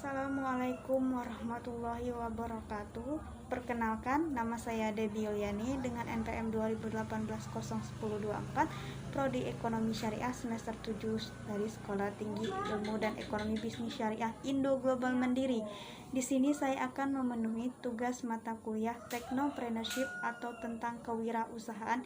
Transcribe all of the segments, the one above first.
Assalamualaikum warahmatullahi wabarakatuh. Perkenalkan, nama saya Debbie Yuliani dengan NPM 2018-01024, Prodi Ekonomi Syariah semester 7 dari Sekolah Tinggi Ilmu dan Ekonomi Bisnis Syariah Indo Global Mandiri. Di sini saya akan memenuhi tugas mata kuliah Technopreneurship atau tentang kewirausahaan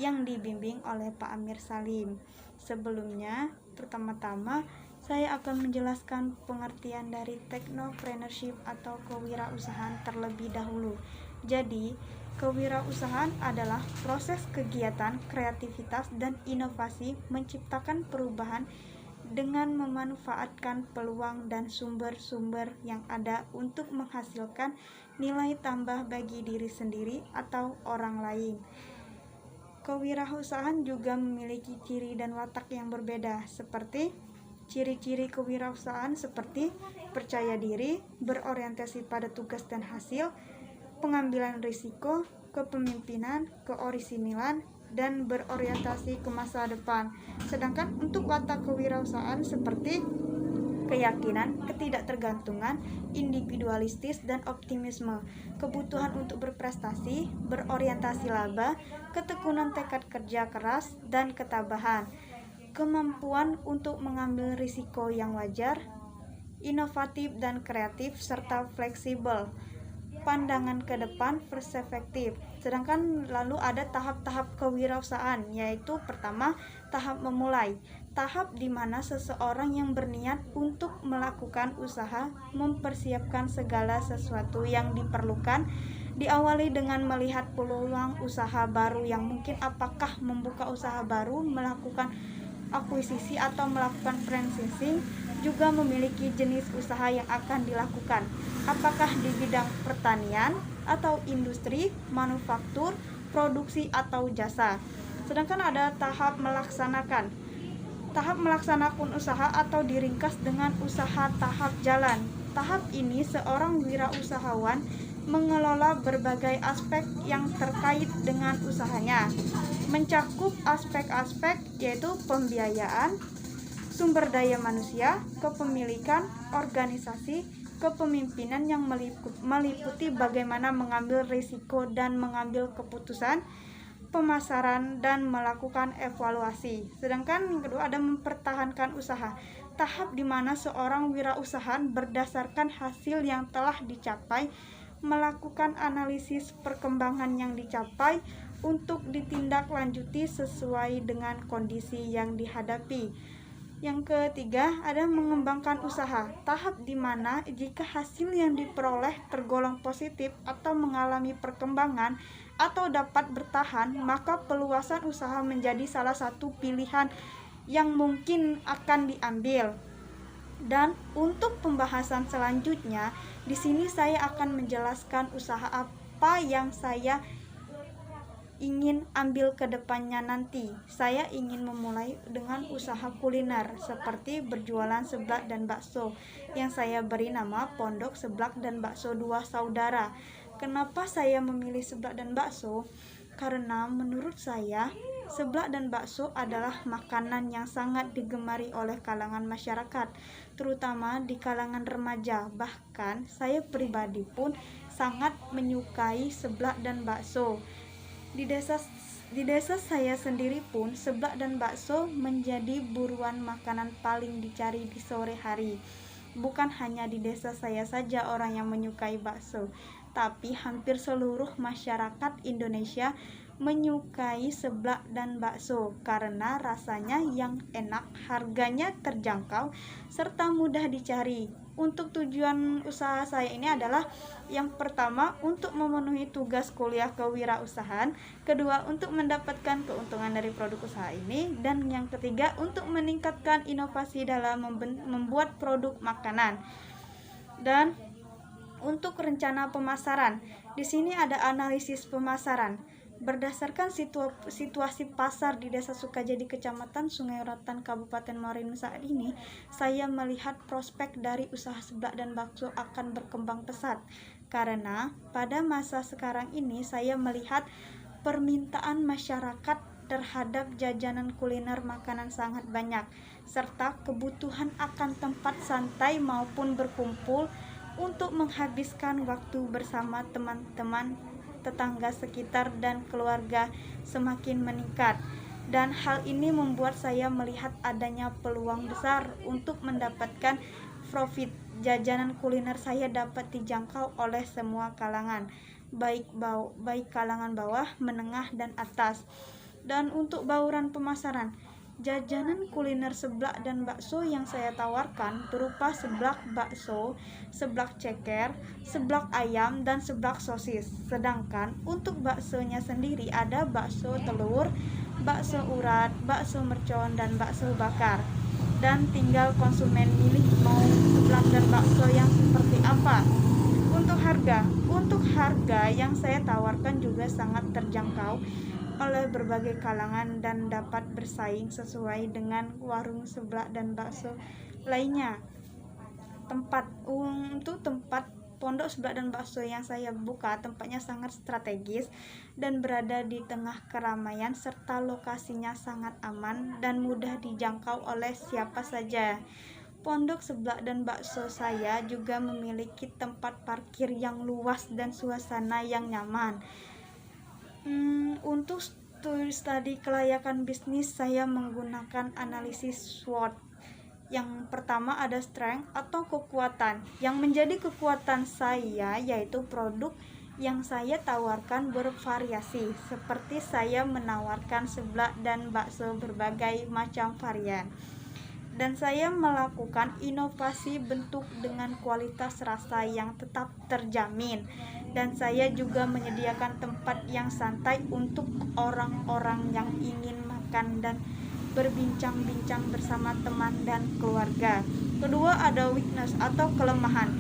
yang dibimbing oleh Pak Amir Salim. Sebelumnya, pertama-tama saya akan menjelaskan pengertian dari technopreneurship atau kewirausahaan terlebih dahulu. Jadi, kewirausahaan adalah proses kegiatan, kreativitas, dan inovasi menciptakan perubahan dengan memanfaatkan peluang dan sumber-sumber yang ada untuk menghasilkan nilai tambah bagi diri sendiri atau orang lain. Kewirausahaan juga memiliki ciri dan watak yang berbeda, seperti ciri-ciri kewirausahaan seperti percaya diri, berorientasi pada tugas dan hasil, pengambilan risiko, kepemimpinan, keorisinilan, dan berorientasi ke masa depan. Sedangkan untuk watak kewirausahaan seperti keyakinan, ketidaktergantungan, individualistis, dan optimisme, kebutuhan untuk berprestasi, berorientasi laba, ketekunan tekad kerja keras, dan ketabahan, kemampuan untuk mengambil risiko yang wajar, inovatif dan kreatif, serta fleksibel, pandangan ke depan, perspektif. Sedangkan lalu ada tahap-tahap kewirausahaan, yaitu pertama, tahap memulai. Tahap di mana seseorang yang berniat untuk melakukan usaha mempersiapkan segala sesuatu yang diperlukan, diawali dengan melihat peluang usaha baru yang mungkin, apakah membuka usaha baru, melakukan akuisisi atau melakukan franchising, juga memiliki jenis usaha yang akan dilakukan, apakah di bidang pertanian atau industri, manufaktur, produksi atau jasa. Sedangkan ada tahap melaksanakan. Tahap melaksanakan usaha atau diringkas dengan usaha tahap jalan. Tahap ini seorang wirausahawan mengelola berbagai aspek yang terkait dengan usahanya, mencakup aspek-aspek yaitu pembiayaan, sumber daya manusia, kepemilikan, organisasi, kepemimpinan yang meliputi bagaimana mengambil risiko dan mengambil keputusan, pemasaran, dan melakukan evaluasi. Sedangkan yang kedua ada mempertahankan usaha. Tahap di mana seorang wirausahaan berdasarkan hasil yang telah dicapai melakukan analisis perkembangan yang dicapai untuk ditindaklanjuti sesuai dengan kondisi yang dihadapi. Yang ketiga, ada mengembangkan usaha. Tahap di mana jika hasil yang diperoleh tergolong positif atau mengalami perkembangan atau dapat bertahan, maka peluasan usaha menjadi salah satu pilihan yang mungkin akan diambil. Dan untuk pembahasan selanjutnya, di sini saya akan menjelaskan usaha apa yang saya ingin ambil ke depannya nanti. Saya ingin memulai dengan usaha kuliner seperti berjualan seblak dan bakso yang saya beri nama Pondok Seblak dan Bakso Dua Saudara. Kenapa saya memilih seblak dan bakso? Karena menurut saya seblak dan bakso adalah makanan yang sangat digemari oleh kalangan masyarakat, terutama di kalangan remaja. Bahkan saya pribadi pun sangat menyukai seblak dan bakso. Di desa saya sendiri pun seblak dan bakso menjadi buruan makanan paling dicari di sore hari. Bukan hanya di desa saya saja orang yang menyukai bakso, tapi hampir seluruh masyarakat Indonesia menyukai seblak dan bakso karena rasanya yang enak, harganya terjangkau, serta mudah dicari. Untuk tujuan usaha saya ini adalah yang pertama untuk memenuhi tugas kuliah kewirausahaan, kedua untuk mendapatkan keuntungan dari produk usaha ini, dan yang ketiga untuk meningkatkan inovasi dalam membuat produk makanan. Dan untuk rencana pemasaran, di sini ada analisis pemasaran. Berdasarkan situasi pasar di Desa Sukajadi, Kecamatan Sungai Rotan, Kabupaten Muarajambi saat ini, saya melihat prospek dari usaha seblak dan bakso akan berkembang pesat. Karena pada masa sekarang ini saya melihat permintaan masyarakat terhadap jajanan kuliner makanan sangat banyak, serta kebutuhan akan tempat santai maupun berkumpul untuk menghabiskan waktu bersama teman-teman, tetangga sekitar, dan keluarga semakin meningkat. Dan hal ini membuat saya melihat adanya peluang besar untuk mendapatkan profit. Jajanan kuliner saya dapat dijangkau oleh semua kalangan, baik kalangan bawah, menengah, dan atas. Dan untuk bauran pemasaran, jajanan kuliner seblak dan bakso yang saya tawarkan berupa seblak bakso, seblak ceker, seblak ayam, dan seblak sosis. Sedangkan untuk baksonya sendiri ada bakso telur, bakso urat, bakso mercon, dan bakso bakar. Dan tinggal konsumen milih mau seblak dan bakso yang seperti apa. Untuk harga yang saya tawarkan juga sangat terjangkau oleh berbagai kalangan dan dapat bersaing sesuai dengan warung seblak dan bakso lainnya. Untuk tempat pondok seblak dan bakso yang saya buka, tempatnya sangat strategis dan berada di tengah keramaian, serta lokasinya sangat aman dan mudah dijangkau oleh siapa saja. Pondok seblak dan bakso saya juga memiliki tempat parkir yang luas dan suasana yang nyaman. Untuk studi kelayakan bisnis, saya menggunakan analisis SWOT. Yang pertama ada strength atau kekuatan. Yang menjadi kekuatan saya yaitu produk yang saya tawarkan bervariasi, seperti saya menawarkan seblak dan bakso berbagai macam varian. Dan saya melakukan inovasi bentuk dengan kualitas rasa yang tetap terjamin. Dan saya juga menyediakan tempat yang santai untuk orang-orang yang ingin makan dan berbincang-bincang bersama teman dan keluarga. Kedua ada weakness atau kelemahan.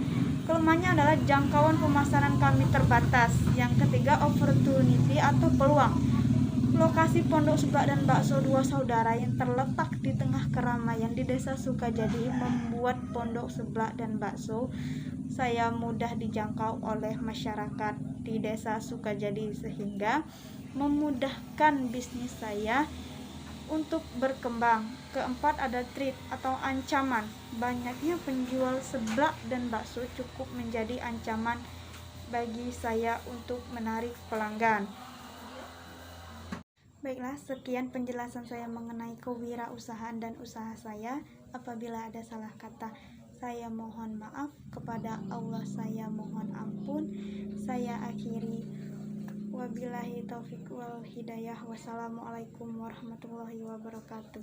Kelemahannya adalah jangkauan pemasaran kami terbatas. Yang ketiga opportunity atau peluang. Lokasi pondok seblak dan bakso dua saudara yang terletak di tengah keramaian di Desa Sukajadi membuat pondok seblak dan bakso saya mudah dijangkau oleh masyarakat di Desa Sukajadi, sehingga memudahkan bisnis saya untuk berkembang. Keempat ada threat atau ancaman. Banyaknya penjual seblak dan bakso cukup menjadi ancaman bagi saya untuk menarik pelanggan. Baiklah, sekian penjelasan saya mengenai kewirausahaan dan usaha saya. Apabila ada salah kata, saya mohon maaf. Kepada Allah saya mohon ampun. Saya akhiri. Wabillahi taufiq wal hidayah. Wassalamualaikum warahmatullahi wabarakatuh.